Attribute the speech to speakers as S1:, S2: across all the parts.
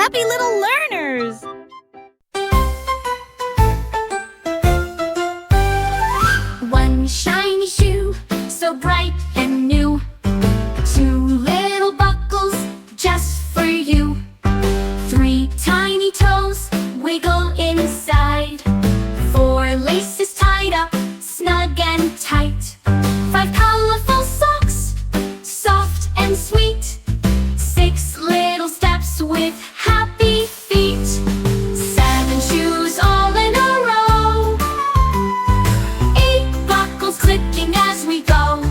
S1: Happy little learners!
S2: One shiny shoe, so bright and new. Two little buckles, just for you. Three tiny toes, wiggle inside. Four laces tied up, snug and tight. Five colorful socks, soft and sweet. Six little steps with happy feet. Seven shoes all in a row. Eight buckles clicking as we go.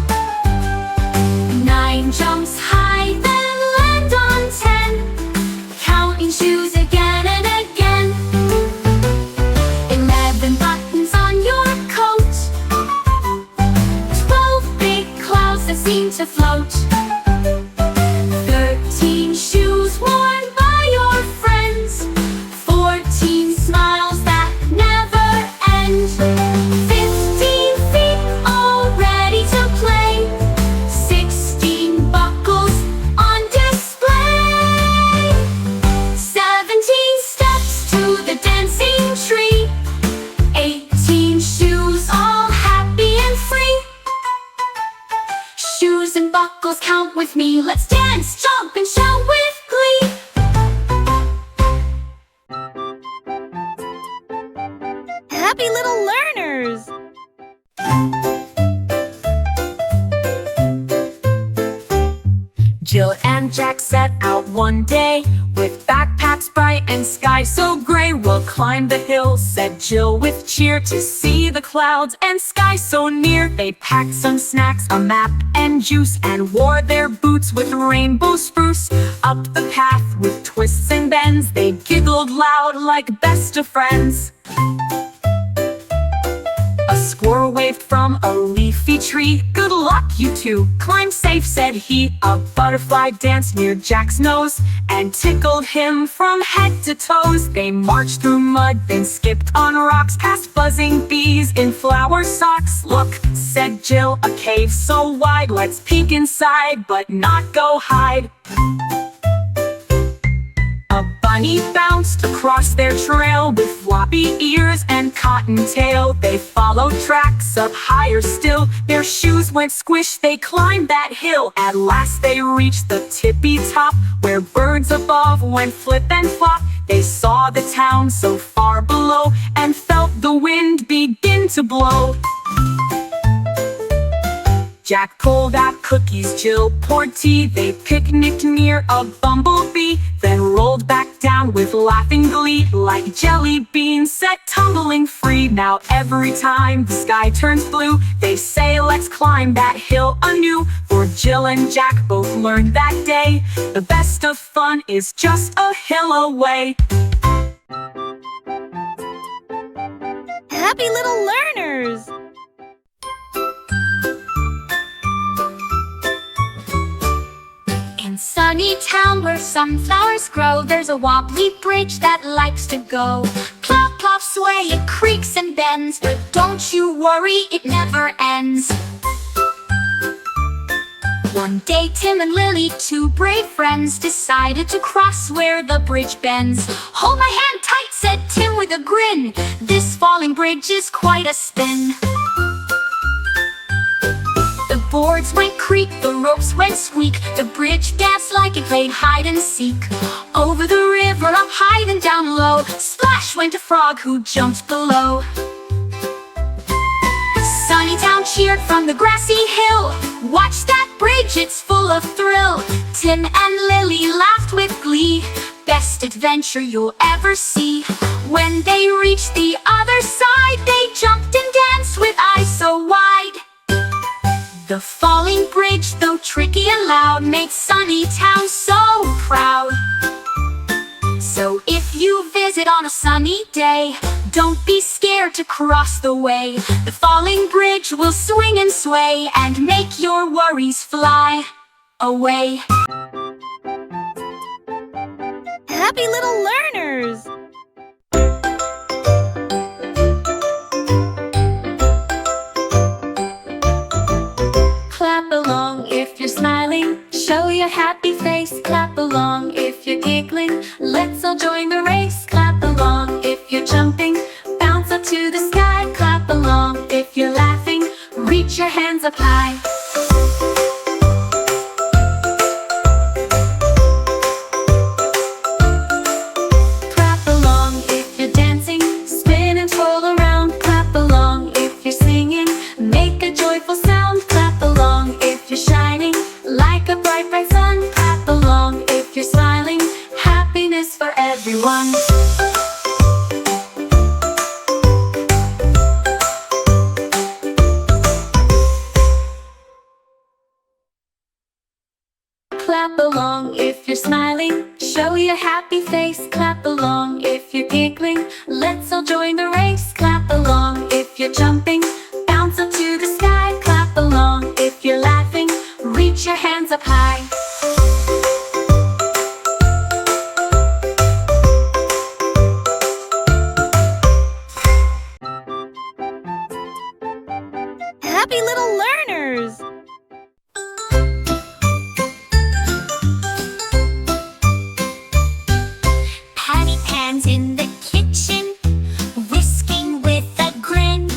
S2: Nine jumps high, then land on 10. Counting shoes again and again. 11 buttons on your coat. 12 big clouds that seem to float. 13 shoes worn by your friends. 14 smiles that never end. 15 feet all ready to play. 16 buckles on display. 17 steps to the dancing tree. 18 shoes all happy and free. Shoes and buckles, count with me. Let's dance, jump, and shout with glee.
S1: Happy little learners!
S3: Jill and Jack set out one day with backpacks bright and sky so gray. We'll climb the hill, said Jill with cheer, to see the clouds and sky so near. They packed some snacks, a map and juice, and wore their boots with rainbow spruce. Up the path with twists and bends, they giggled loud like best of friends. A squirrel waved from a leafy tree. Good luck, you two, climb safe, said he. A butterfly danced near Jack's nose and tickled him from head to toes. They marched through mud, then skipped on rocks, past buzzing bees in flower socks. Look, said Jill, a cave so wide, let's peek inside, but not go hide. A bunny bounced across their trail with floppy ears and cottontail. They followed tracks up higher still. Their shoes went squish, they climbed that hill. At last they reached the tippy top, where birds above went flip and flop. They saw the town so far below and felt the wind begin to blow. Jack pulled out cookies, Jill poured tea. They picnicked near a bumblebee, then rolled back down with laughing glee, like jelly beans set tumbling free. Now every time the sky turns blue, they say let's climb that hill anew. For Jill and Jack both learned that day, the best of fun is just a hill away.
S1: Happy little learners!
S2: In sunny town where sunflowers grow, there's a wobbly bridge that likes to go. Plop, plop, sway, it creaks and bends, but don't you worry, it never ends. One day Tim and Lily, two brave friends, decided to cross where the bridge bends. Hold my hand tight, said Tim with a grin. This falling bridge is quite a spin. The boards went creak, the ropes went squeak. The bridge danced like it played hide and seek. Over the river, up high and down low, splash went a frog who jumped below. Sunnytown cheered from the grassy hill. Watch that bridge, it's full of thrill. Tim and Lily laughed with glee. Best adventure you'll ever see. When they reached the other side, they jumped and danced with eyes so wide. The falling bridge, though tricky and loud, made Sunnytown so proud. So if you visit on a sunny day, don't be scared to cross the way. The falling bridge will swing and sway and make your worries fly away.
S1: Happy little learners!
S2: Clap along if you're smiling, show your happy face. Clap along if if you're giggling, let's all join the race. Clap along if you're jumping, bounce up to the sky. Clap along if you're laughing, reach your hands up high. Clap along if you're dancing, spin and twirl around. Clap along if you're singing, make a joyful sound. Clap along if you're shining like a bright, bright sun. Clap along if you're smiling, happiness for everyone. Clap along if you're smiling, show your happy face. Clap along if you're giggling, let's all join the race. Clap along if you're jumping, bounce up to the sky. Clap along if you're laughing, reach your hands up high.
S1: Happy little learners!
S2: Patty Pan's in the kitchen, whisking with a grin.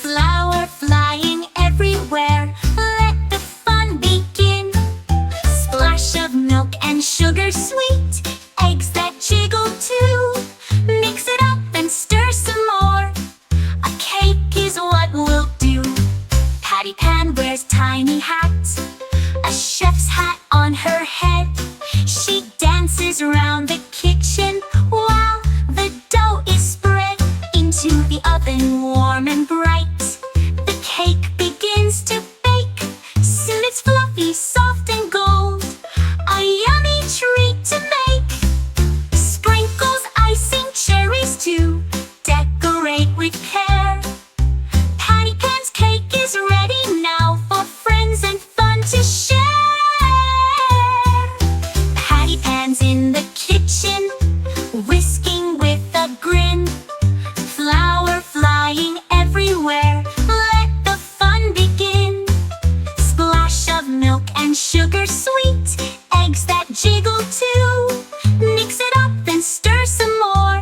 S2: Flour flying everywhere, let the fun begin. Splash of milk and sugar sweet, eggs that jiggle too. Mix it up and stir some more, a cake is what we'll do. Patty Pan wears tiny hats, a chef's hat on her head. She dances around the kitchen while the dough is spread into the oven, warm and bright. The cake begins to bake, soon it's fluffy, soft and gold, a yummy treat to make. Sprinkles, icing, cherries too, decorate with care. Patty Pan's cake is ready now for friends and fun to share. Patty Pan's in the kitchen, whisking with a grin. Flour flying everywhere, let the fun begin. Splash of milk and sugar sweet, eggs that jiggle too. Mix it up and stir some more,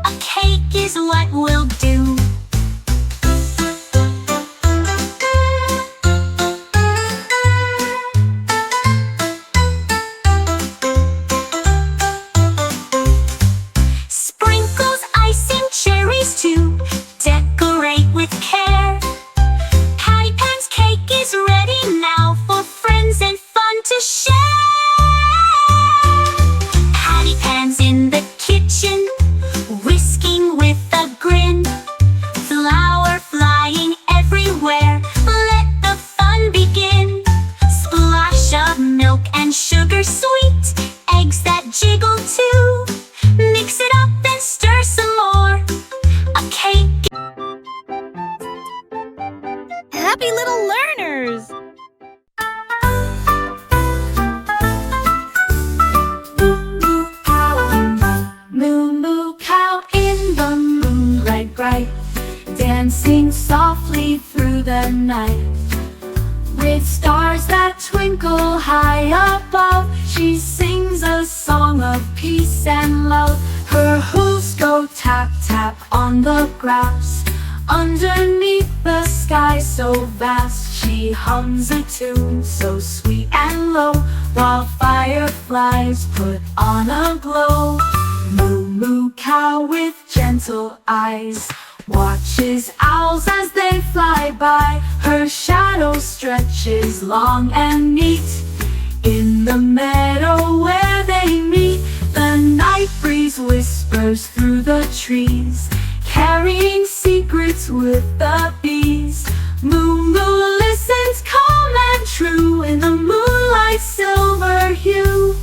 S2: a cake is what we'll do. Sprinkles, icing, cherries too, decorate with care. Patty Pan's cake is ready now for friends and fun to share. Patty Pan's in the kitchen, whisking with a grin. Flour flying everywhere, let the fun begin. Splash of milk and sugar sweet, eggs that jiggle too. Mix it up and stir some more, a cake.
S1: Happy little learners!
S2: Moo moo cow in the moonlight bright, dancing softly through the night. With stars that twinkle high above, she sings a song of peace and love. Her hooves go tap tap on the grass, underneath the sky so vast. She hums a tune so sweet and low, while fireflies put on a glow. Moo moo cow with gentle eyes watches owls as they fly by. Her shadow stretches long and neat in the meadow where they meet. The night breeze whispers through the trees, carrying secrets with the bees. Moo moo listens calm and true in the moonlight's silver hue.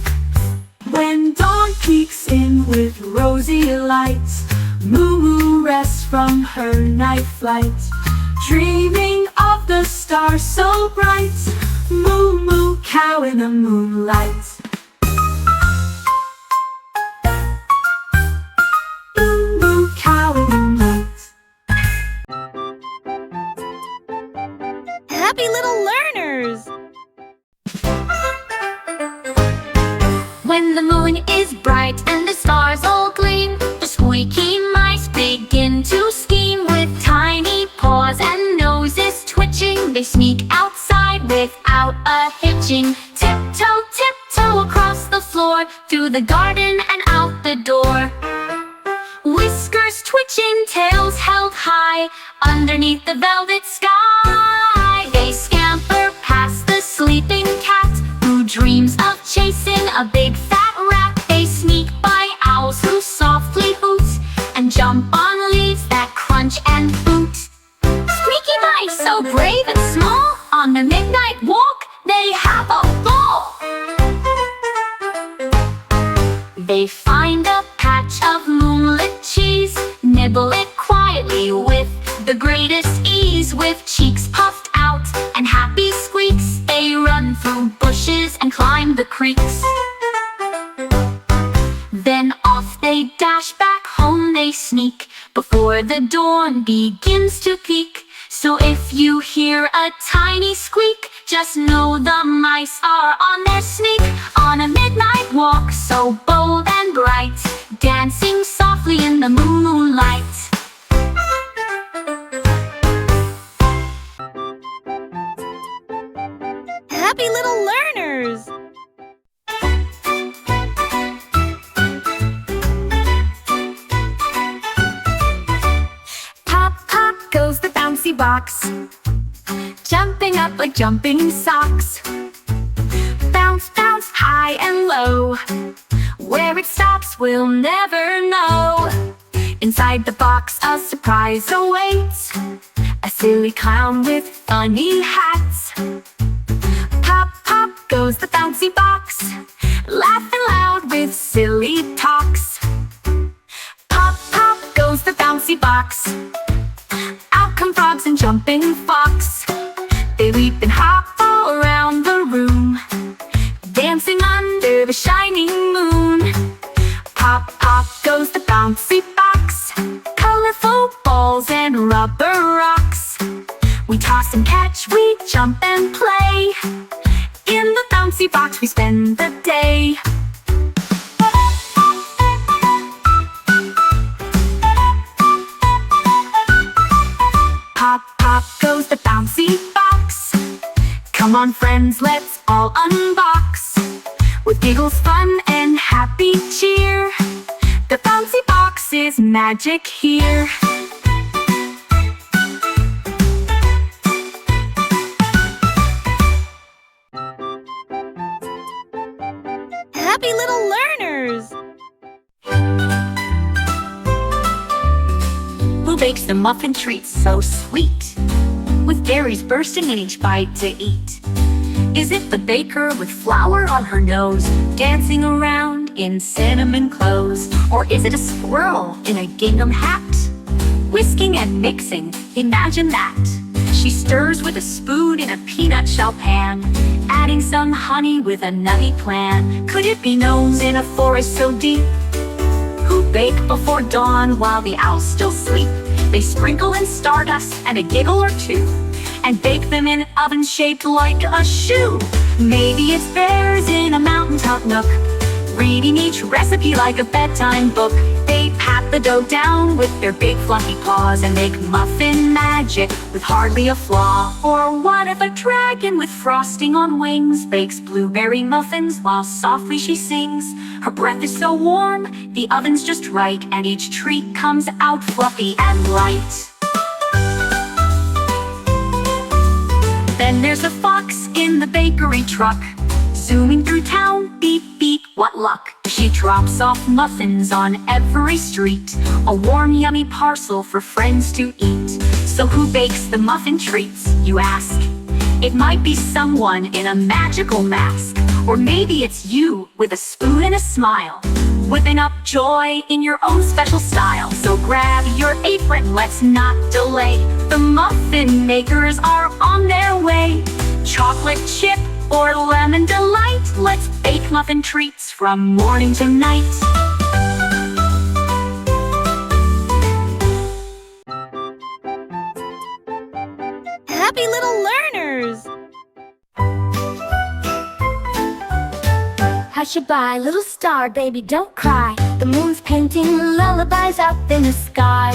S2: When dawn peeks in with rosy lights, Moo moo rests from her night flight, dreaming of the stars so bright. Moo moo cow in the moonlight. Moo moo cow in the night.
S1: Happy little learners!
S2: When the moon is bright and the stars all gleam, the squeaky mice begin to scheme. With tiny paws and noses twitching, they sneak outside without a hitching. Tiptoe, tiptoe across the floor, through the garden and out the door. Whiskers twitching, tails held high, underneath the velvet sky. They scamper past the sleeping cat, who dreams of chasing a big fat rat. They sneak by owls who softly hoot, and jump on leaves that crunch and boot. Squeaky mice, so brave and small, on the midnight walk, they have a ball. They find a patch of moonlit cheese, nibble it quietly with the greatest ease. With cheeks puffed out and happy squeaks, they run through bushes and climb the creeks. Then off they dash, back home they sneak, before the dawn begins to peek. So if you hear a tiny squeak, just know the mice are on their sneak. On a midnight walk so bold and bright, dancing softly in the moonlight.
S1: Happy little learners!
S3: Pop, pop goes the bouncy box, jumping up like jumping socks. Bounce, bounce high and low, where it stops we'll never know. Inside the box a surprise awaits, a silly clown with funny hats. Pop, pop goes the bouncy box, laughing loud with silly talks. Pop, pop goes the bouncy box, out come frogs and jumping fox. They leap and hop all around the room, dancing under the shining moon. Pop, pop goes the bouncy box, colorful balls and rubber rocks. We toss and catch, we jump and play, in the bouncy box we spend the day. Pop, pop goes the bouncy box, come on friends, let's all unbox. With giggles, fun, and happy cheer, the bouncy box is magic here.
S1: Happy little learners!
S3: Who bakes the muffin treats so sweet, with berries bursting in each bite to eat? Is it the baker with flour on her nose, dancing around in cinnamon clothes? Or is it a squirrel in a gingham hat, whisking and mixing? Imagine that. She stirs with a spoon in a peanut shell pan, adding some honey with a nutty plan. Could it be gnomes in a forest so deep, who bake before dawn while the owls still sleep? They sprinkle in stardust and a giggle or two, and bake them in ovens shaped like a shoe. Maybe it's bears in a mountaintop nook, reading each recipe like a bedtime book. They pat the dough down with their big fluffy paws, and make muffin magic with hardly a flaw. Or what if a dragon with frosting on wings bakes blueberry muffins while softly she sings? Her breath is so warm, the oven's just right, and each treat comes out fluffy and light. Then there's a fox in the bakery truck, zooming through town, beep beep, what luck. She drops off muffins on every street, a warm yummy parcel for friends to eat. So who bakes the muffin treats, you ask? It might be someone in a magical mask, or maybe it's you with a spoon and a smile, whipping up joy in your own special style. So grab your apron, let's not delay, the muffin makers are on their way. Chocolate chip or lemon delight, let's bake muffin treats from morning to night.
S1: Happy little learners!
S4: Hush-a-bye, little star, baby, don't cry. The moon's painting lullabies up in the sky.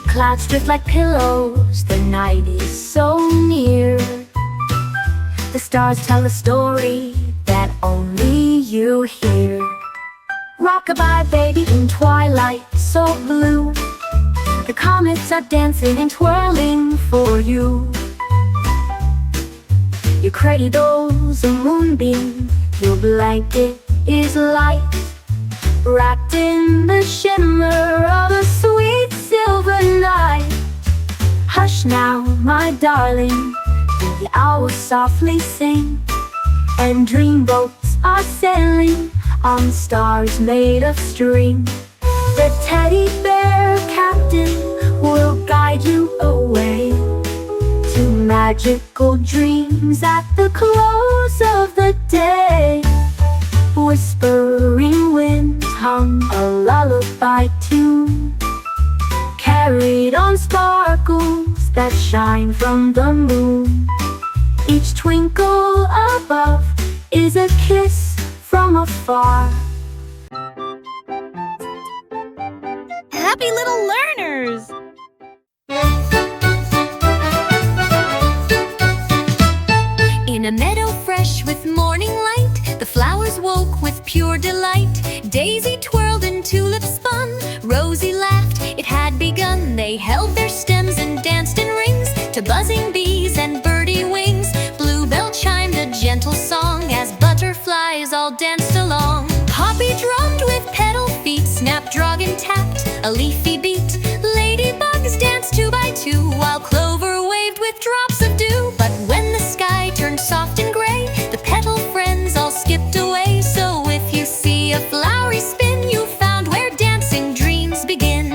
S4: Clouds drift like pillows, the night is so near. The stars tell a story that only you hear. Rock-a-bye, baby, in twilight so blue. The comets are dancing and twirling for you. Your cradle's a moonbeam, your blanket is light, wrapped in the shimmer of a sweet silver night. Hush now, my darling, the owls softly sing, and dreamboats are sailing on stars made of string. The teddy bear captain will guide you away to magical dreams at the close of the day. Whispering winds hum a lullaby tune, carried on sparkles that shine from the moon. Each twinkle above is a kiss from afar.
S1: Happy little learners!
S2: In a meadow fresh with morning light, the flowers woke with pure delight. Daisy twirled and tulip spun, Rosie laughed, it had begun. They held their stems and danced in rings to buzzing bees and birdie wings. Bluebell chimed a gentle song as butterflies all danced along. Poppy drummed with petal feet, Snapdragon tapped a leafy beat. Ladybugs danced two by two, while Clover waved with drops of dew. But when the sky turned soft and gray, the petal friends all skipped away. So if you see a flowery spin, you found where dancing dreams begin.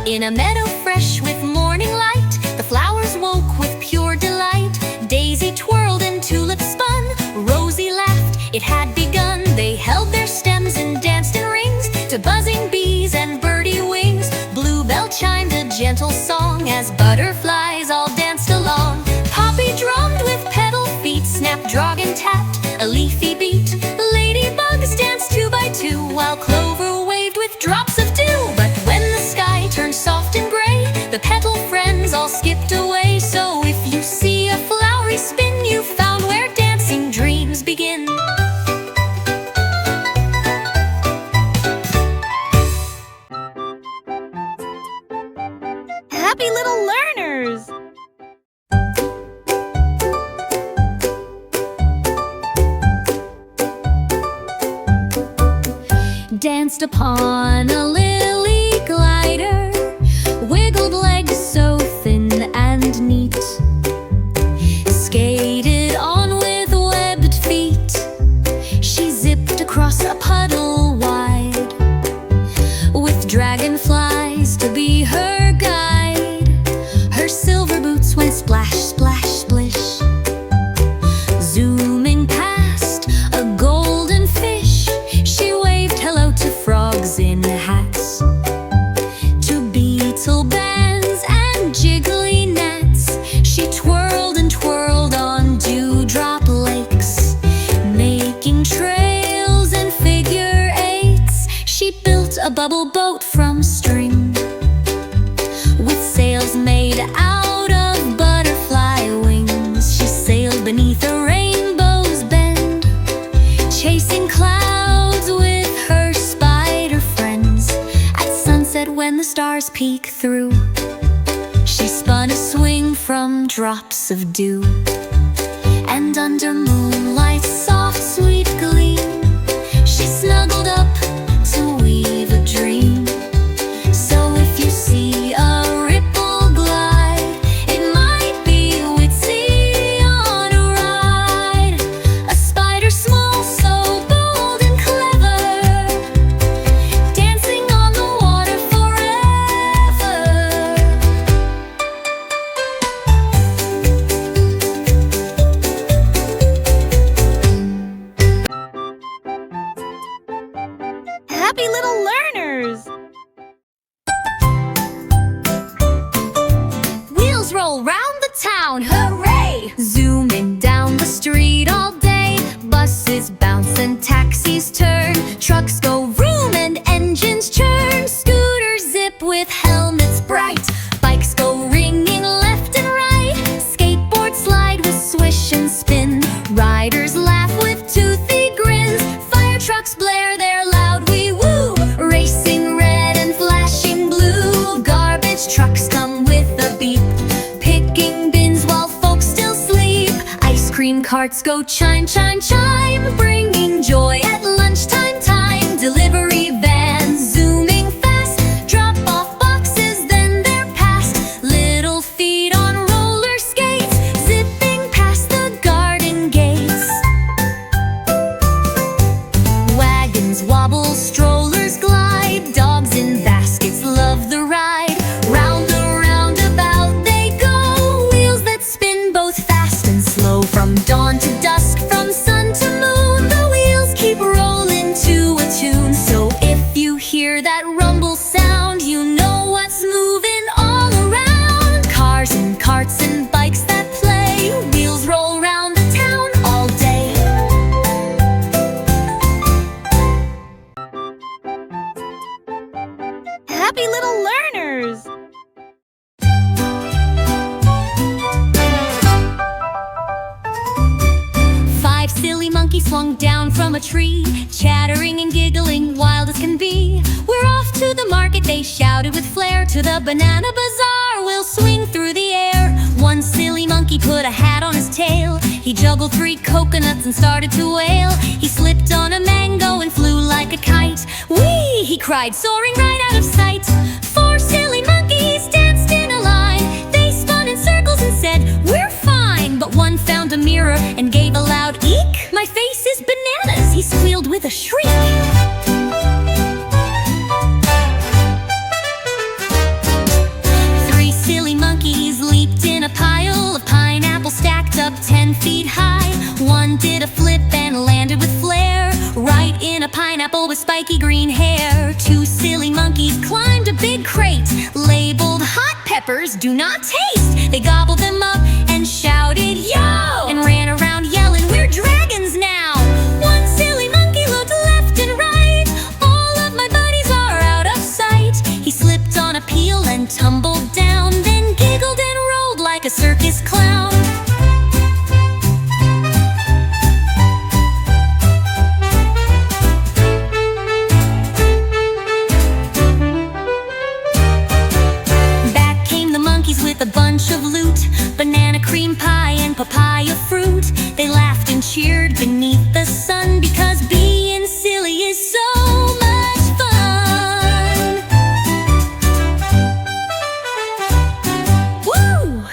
S2: In a meadow fresh with morning light, the flowers woke with pure delight. Daisy twirled and tulip spun, Rosie laughed, it had begun. They held their stems and danced in rings to buzzing bees and birdie wings. Bluebell chimed a gentle song as butterflies all danced along. Poppy drummed with petal feet, Snapdragon tapped a leafy beat. Ladybugs danced two by two, while Clover waved with drops of dew. But when the sky turned soft and gray, the petal friends all skipped away. So if you see a flowery spin, you found where dancing dreams begin.
S1: Happy little learners!
S2: Danced upon a lily glider, wiggled legs so thin and neat, skated on with webbed feet. She zipped across a puddle wide, with dragonflies to be her guide. Her silver boots went splash, splash, splish, zooming past a golden fish. She waved hello to frogs in hats, to beetle bands and jiggly gnats. She twirled and twirled on dewdrop lakes, making trails and figure eights. She built a bubble boat from string, with sails made out of butterfly wings. She sailed beneath a rainbow's bend, chasing clouds with her spider friends. At sunset when the stars peek through, she spun a swing from drops of dew. And under moonlight's soft sweet gleam, she snuggled up to weave a dream. So if you see a ripple glide, it might be Witsy on a ride. A spider small, so bold and clever, dancing on the water forever.
S4: Zooming down the street all day, buses bounce and taxis turn, trucks go vroom and engines churn, scooters zip with helmets bright, bikes go ringing left and right, skateboards slide with swish and spin, riders laugh with toothy grins, fire trucks blare their loud wee woo, racing red and flashing blue, garbage trucks come with a beep, picking bins while folks still sleep, ice cream carts go chime, chime, chime, bringing joy at lunchtime time, delivery vans zooming fast, drop off boxes then they're past, little feet on roller skates, zipping past the garden gates. Wagons wobble, strollers glide, dogs in baskets love the ride, round the roundabout they go, wheels that spin both fast and slow, from dawn to dusk, from sun to moon, the wheels keep rolling to a tune. So if you hear that rumble sound, you know what's moving all around, cars and carts and bikes that play, wheels roll round the town all day.
S1: Happy little learners!
S4: Five silly monkeys swung down from a tree, chattering and giggling, wild as can be. We're off to the market, they shouted with flair, to the banana bazaar, we'll swing through the air. One silly monkey put a hat on his tail, he juggled 3 coconuts and started to wail. He slipped on a mango and flew like a kite. Whee! He cried, soaring right out of sight. 4 silly monkeys danced in a line, they spun in circles and said, we're fine. But one found a mirror and gave a loud eek. My face is bananas, he squealed with a shriek. 3 silly monkeys leaped in a pile of pineapples stacked up 10 feet high. One did a flip and landed with flair, right in a pineapple with spiky green hair. 2 silly monkeys climbed a big crate labeled hot peppers do not taste. They gobbled them up and shouted yo, and ran around yelling, we're dragons now. One silly monkey looked left and right, all of my buddies are out of sight. He slipped on a peel and tumbled down, then giggled and rolled like a circus clown. Back came the monkeys with a bunch of loot, banana cream pie and papaya fruit. They laughed and cheered beneath the sun, because being silly is so much fun. Woo!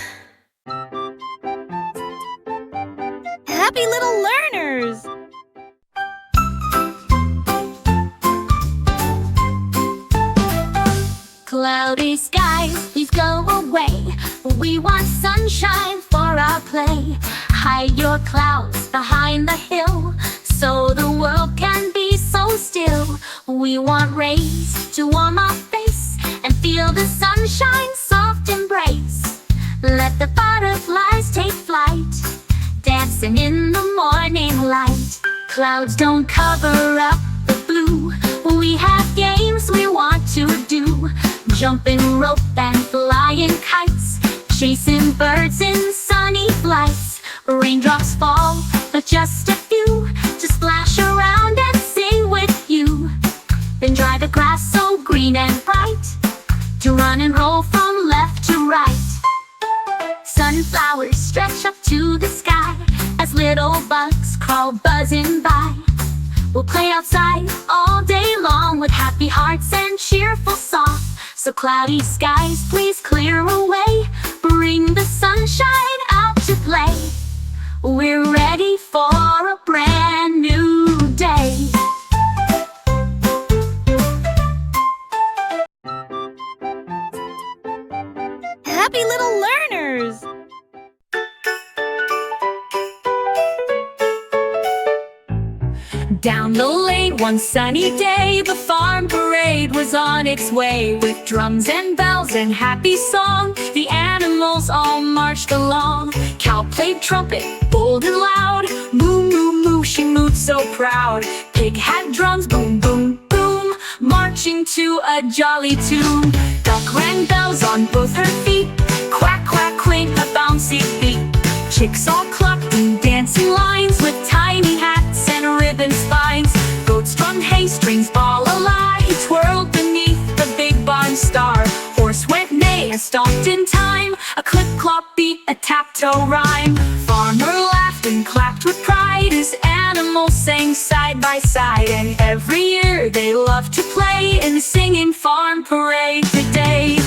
S1: Happy little learners!
S2: Cloudy skies, please go away. We want sunshine for our play. Hide your clouds behind the hill, so the world can be so still. We want rays to warm our face and feel the sunshine's soft embrace. Let the butterflies take flight, dancing in the morning light. Clouds don't cover up the blue. We have games we want to do, jumping rope and flying kites, chasing birds in sunny flights. Raindrops fall, but just a few, to splash around and sing with you. Then dry the grass so green and bright, to run and roll from left to right. Sunflowers stretch up to the sky, as little bugs crawl buzzing by. We'll play outside all day long, with happy hearts and cheerful song. So cloudy skies, please clear away, bring the sunshine out to play. We're ready for a brand new day.
S1: Happy little learners!
S3: Down the lane one sunny day, the farm parade was on its way. With drums and bells and happy song, the animals all marched along. Cow played trumpet, bold and loud. Moo, moo, moo, she mooed so proud. Pig had drums, boom, boom, boom, marching to a jolly tune. Duck rang bells on both her feet. Quack, quack, quaint, a bouncy beat. Chicks all clucked in dancing lines with tiny hats and ribbon spines. Goats strummed hay strings, ball alive, twirled beneath the big barn star. Horse went neigh and stopped in time. A clip-clop beat, a tap-toe rhyme. Farmer laughed and clapped with pride as animals sang side by side. And every year they loved to play in the singing farm parade today.